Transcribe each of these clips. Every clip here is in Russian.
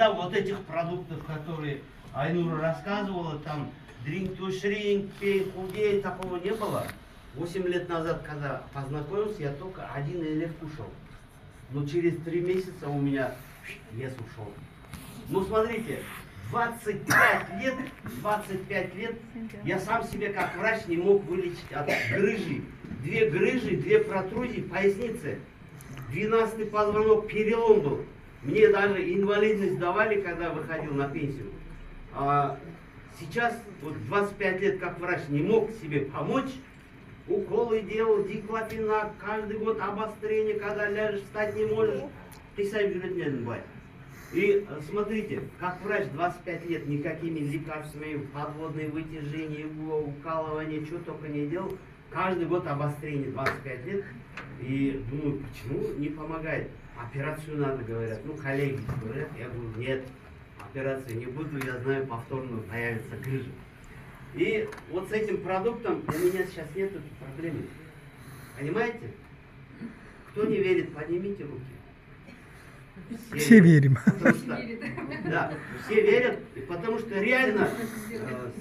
тогда вот этих продуктов, которые Айнура рассказывала, там drink to shrink, пей, худей, такого не было. 8 лет назад, когда познакомился, я только один элев кушал. Но через 3 месяца у меня вес ушел. Ну смотрите, 25 лет я сам себе как врач не мог вылечить от грыжи. 2 грыжи, 2 протрузии в пояснице. 12-й позвонок, перелом был. Мне даже инвалидность давали, когда выходил на пенсию. А сейчас, вот 25 лет как врач не мог себе помочь. Уколы делал, диклофенак, каждый год обострение, когда ляжешь, встать не можешь. Ты сам не бывает. И смотрите, как врач 25 лет никакими лекарствами, подводные вытяжения, укалывания, что только не делал. Каждый год обострение 25 лет. И думаю, почему не помогает? Операцию надо, говорят. Ну, коллеги говорят, я говорю, нет, операции не буду, я знаю, повторно появится грыжа. И вот с этим продуктом у меня сейчас нет этой проблемы. Понимаете? Кто не верит, поднимите руки. Все верим. Что, да, все верят, потому что реально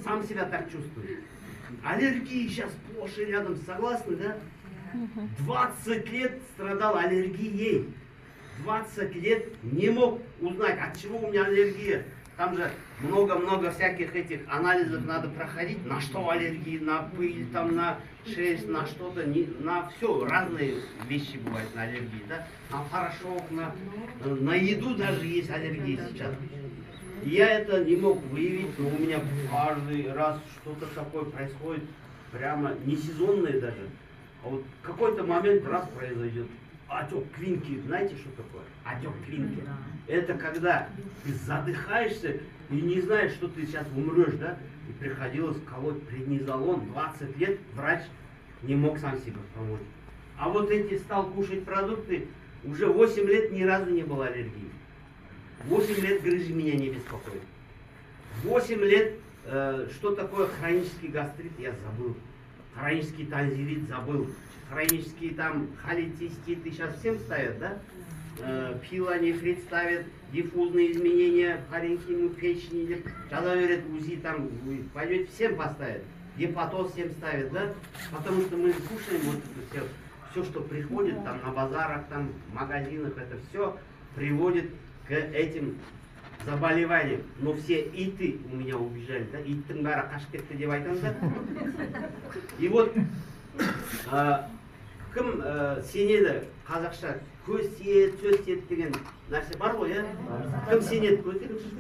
сам себя так чувствую. Аллергии сейчас сплошь и рядом, согласны, да? 20 лет страдал аллергией. 20 лет не мог узнать, от чего у меня аллергия. Там же много-много всяких этих анализов надо проходить. На что аллергия, на пыль, там, на шерсть, на что-то, на все. Разные вещи бывают на аллергии, да? На порошок, на еду даже есть аллергия сейчас. Я это не мог выявить, но у меня каждый раз что-то такое происходит, прямо не сезонное даже. А вот какой-то момент раз произойдет. Отек квинки, знаете, что такое? Отек квинки. Это когда ты задыхаешься и не знаешь, что ты сейчас умрешь, да? И приходилось колоть преднизолон. 20 лет врач не мог сам себе помочь. А вот эти стал кушать продукты, уже 8 лет ни разу не было аллергии. 8 лет грыжи меня не беспокоит. 8 лет, что такое хронический гастрит, я забыл. Хронический танзелит забыл. Хронические там холециститы сейчас всем ставят, да? Пилонефрит ставят, диффузные изменения, паренхиму печени, когда говорят УЗИ там, вы пойдете, всем поставят. Гепатоз всем ставят, да? Потому что мы кушаем вот это все, что приходит там на базарах, там, в магазинах, это все приводит к этим заболеваниям. Но все иты у меня убежали, да? Иттің бәрі қашып кетті деп айтамыз, да? И вот кім сенеді қазақша көз тиеді, сөз тиеді деген нәрсе бар ғой, иә? Кім сенеді, көтеріңізші.